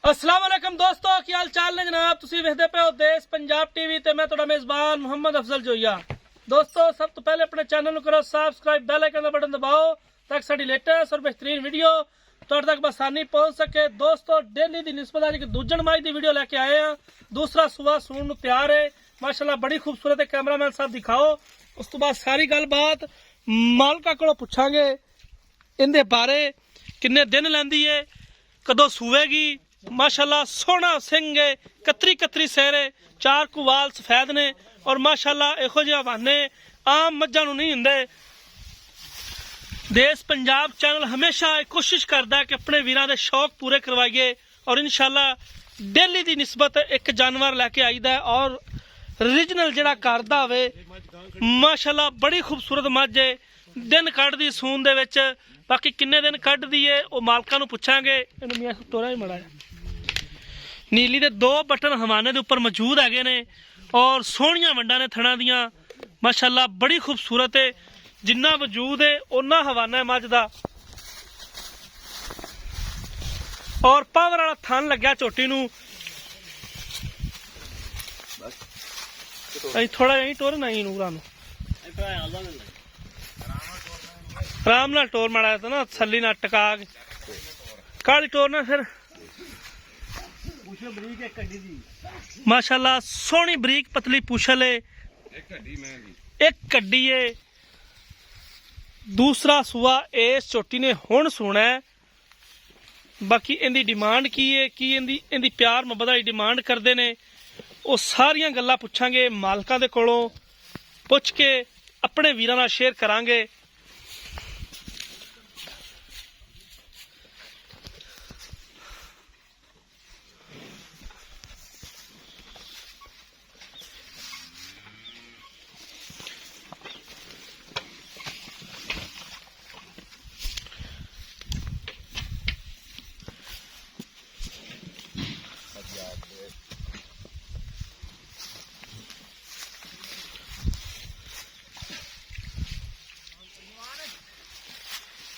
अस्सलाम वालेकुम दोस्तों, की हाल चाल ने जनाब। तुसी वेखदे पे हो देश पंजाब टीवी ते मैं तुहाडा मेजबान मुहम्मद अफजल जोइया। दोस्तों सब तो पहले अपने चैनल को करो सब्सक्राइब, बेल आइकन का बटन दबाओ ताकि साडी लेटेस्ट और बेहतरीन वीडियो तुहाडे तक आसानी पहुंच सके। दोस्तों डेली दी निस्बत अज एक दूजन माई दी वीडियो लेके आए हैं। दूसरा सुबह सून तैयार है माशाल्लाह, बड़ी खूबसूरत है। कैमरामैन साहब दिखाओ। उस तो बाद सारी गलबात मालका को पुछांगे इनके बारे, किन्ने दिन लैंदी है, कदों सूवेगी। माशाल्लाह सोहना सिंह है, कतरी कतरी सैरे, चार कुवाल सफेद ने और माशाल्लाह इहो जिहे हवाने आम मज्जां नूं नहीं हुंदे। देश पंजाब चैनल हमेशा कोशिश करता है कि अपने वीरां दे शौक पूरे करवाइए और इंशाल्लाह डेली दी निस्बत एक जानवर लैके आईदा है और रीजनल जिहड़ा करदा होवे। माशाल्लाह बड़ी खूबसूरत मੱਝ है, दिन कढ़दी सून दे विच। बाकी किन्ने दिन कढ़दी है वो मालकां नूं पुछांगे। इहनूं मियां टोरा ही मड़ा नीली दे दो बटन हवाने दे उपर मौजूद हैगे ने और सोहणियां वंडां ने थणा दियां। माशाल्लाह बड़ी खूबसूरत है, जिन्ना वजूद है उन्ना हवाना है मੱਝ दा। और पावर वाला थन लग्या झोटी नूं। थोड़ा यही टोर नहीं नूरा नूं आराम नाल टोर माड़ा तो ना थली ना टका के काली टोर ना फिर। माशाल्लाह सोहनी बरीक पतली पुछल है, एक कड्डी है। दूसरा सुआ इस चोटी ने हुण सुना है। बाकी इनकी डिमांड की है, की इनकी प्यार मुहब्बत की डिमांड करते ने, वो सारियां गल्लां पुछांगे मालकां दे कोलों। पुछ के अपने वीरां नाल शेयर करांगे।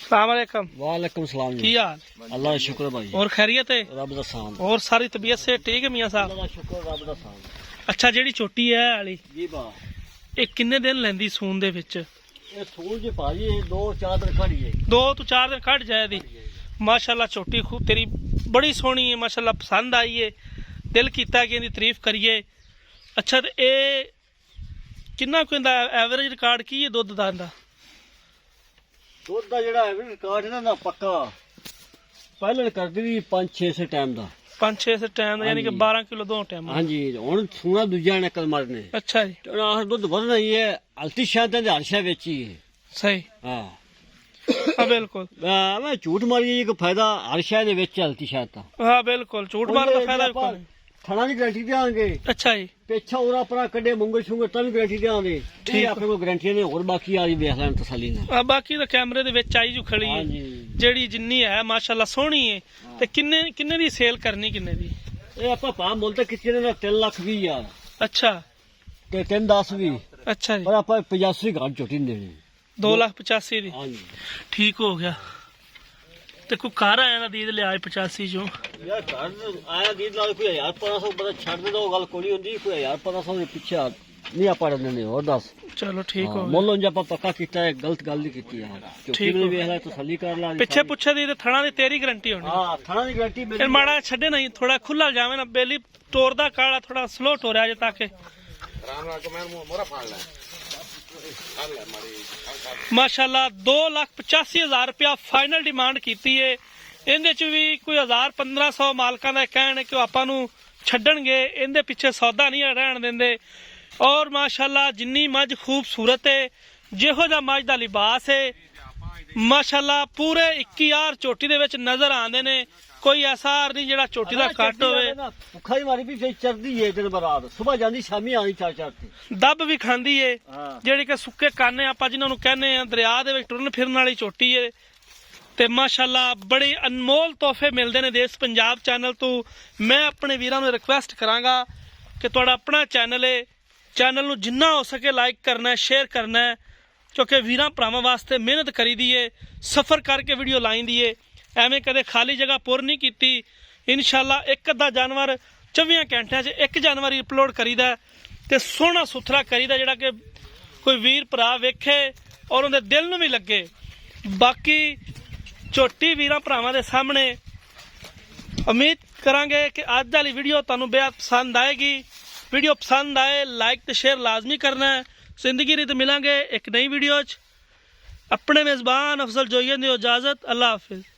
सलामकुम। वालेकुम सलाम जी। की हाल? अल्लाह का शुक्र भाई। और खैरियत है? रब दा शान। और सारी तबीयत से ठीक है मियां साहब? अल्लाह का शुक्र, रब दा शान। अच्छा जेड़ी छोटी है वाली जी बा ये किन्ने दिन लैंदी सून दे विच? ये सूल जी भाजी 2-4 दिन खड़ी है। 2 तो 4 दिन कट जाए दी। माशाल्लाह छोटी खूब तेरी बड़ी सोहनी है, माशाल्लाह पसंद आई है, दिल कीता कि इहदी तारीफ करिए। अच्छा ते ए किन्ना कोई इंदा एवरेज रिकॉर्ड की है दुध दा इंदा? दुध दा जेड़ा है रिकॉर्ड है ना पक्का पहले करदी थी 5-6 से टाइम दा। 5-6 से टाइम यानी कि 12 किलो दो टाइम। हां जी हुन सुना दूजा ने कल मारने। अच्छा जी। तो आखर दुध वधना ही है। अलती शायद ते हरशा बेची है। सही। हां हां बिल्कुल। मैं झूठ मारी ये को फायदा हरशा दे बेच अलती शायद ता। हां बिल्कुल झूठ मारने का फायदा कोई नहीं। थणा की गारंटी देंगे। अच्छा जी। पेछा उरा परा कड्डे मुंगे शुंगे तभी गारंटी देंगे। ठीक अपने को गारंटी ने और बाकी आ देख लें तसल्ली ना। बाकी तो कैमरे दे विच आई जो खड़ी है जेड़ी जिन्नी है माशाल्लाह सोहनी है। ते किन्ने किन्ने दी सेल करनी किन्ने दी? ये आपा पा मुल ते कितने ने 3,20,000। अच्छा ते 3-10 भी। अच्छा जी। पर आपा 85 घाट चोटी देनी। 2,85,000 दी। हां जी ठीक हो गया। ते कोई कार आया ना दीद ले आए 85 जो यार घर आया दीद ला कोई 1,500 बड़ा छड़ दे दो गल कोनी हुंदी। कोई 1,500 दे पीछे नहीं आपा ने और 10। चलो ठीक हो मुल उंज आपा पक्का कीता है, गलत गल नहीं कीती यार। चोटी ने वेख ला तसल्ली कर ला। पीछे पूछे दी ते थणा दी तेरी गारंटी होनी। हां थणा दी गारंटी मेरी। फिर माड़ा छड्डे नहीं, थोड़ा खुला जावे ना बेली टोरदा काला थोड़ा स्लो टोरया जे ताकि आराम नाल कमेर मोरा फाड़ ले। माशाल्लाह 2,85,000 रुपया फाइनल डिमांड की है। इहदे च भी कोई 1,000-1,500 मालकां दा कहण कि आपां नूं छड्डणगे, इहदे पिछे सौदा नहीं रहण देंदे। और माशाल्लाह जिन्नी मੱਝ खूबसूरत है, जिहो जा मੱਝ दा लिबास है, माशाल्लाह पूरे 21 चोटी दे विच नजर आंदे ने। कोई ऐसा नहीं जेड़ा चोटी दा कट होवे। भुखा ही मारी भी चरदी है दिन बरात, सुबह जांदी शामी आनी 4-4 ते। दब भी खांदी है जेड़ी कि सुक्के काने आपां जिन्हां नूं कहने आ दरिया दे विच टुरन फिरन वाली चोटी है। ते माशाल्लाह बड़े अनमोल तोहफे मिलते हैं देश पंजाब चैनल तो। मैं अपने वीरां नूं रिक्वेस्ट करांगा कि तुहाडा अपना चैनल है, चैनल नूं जिन्ना हो सके लाइक करना है, शेयर करना है, क्योंकि वीरां भरावां वास्ते मेहनत करी दी है, सफ़र करके वीडियो लाई दी है। एवें कदे खाली जगह पुर नहीं की। ਇਨਸ਼ਾਅੱਲਾ ਇੱਕ ਅੱਧਾ ਜਾਨਵਰ 24 ਘੰਟਿਆਂ 'ਚ ਇੱਕ ਜਾਨਵਰ ਹੀ ਅਪਲੋਡ ਕਰੀਦਾ ਤੇ ਸੋਹਣਾ ਸੁਥਰਾ ਕਰੀਦਾ ਜਿਹੜਾ ਕਿ ਕੋਈ ਵੀਰ ਭਰਾ ਵੇਖੇ ਔਰ ਉਹਦੇ ਦਿਲ ਨੂੰ ਵੀ ਲੱਗੇ। ਬਾਕੀ ਝੋਟੀ ਵੀਰਾਂ ਭਰਾਵਾਂ ਦੇ ਸਾਹਮਣੇ ਉਮੀਦ ਕਰਾਂਗੇ ਕਿ ਅੱਜ ਵਾਲੀ ਵੀਡੀਓ ਤੁਹਾਨੂੰ ਬੇहद पसंद आएगी। वीडियो पसंद आए लाइक तो शेयर लाजमी करना है। जिंदगी रीत मिलेंगे एक नई वीडियो। अपने मेज़बान अफजल जोइया दी इजाज़त। अल्लाह हाफिज़।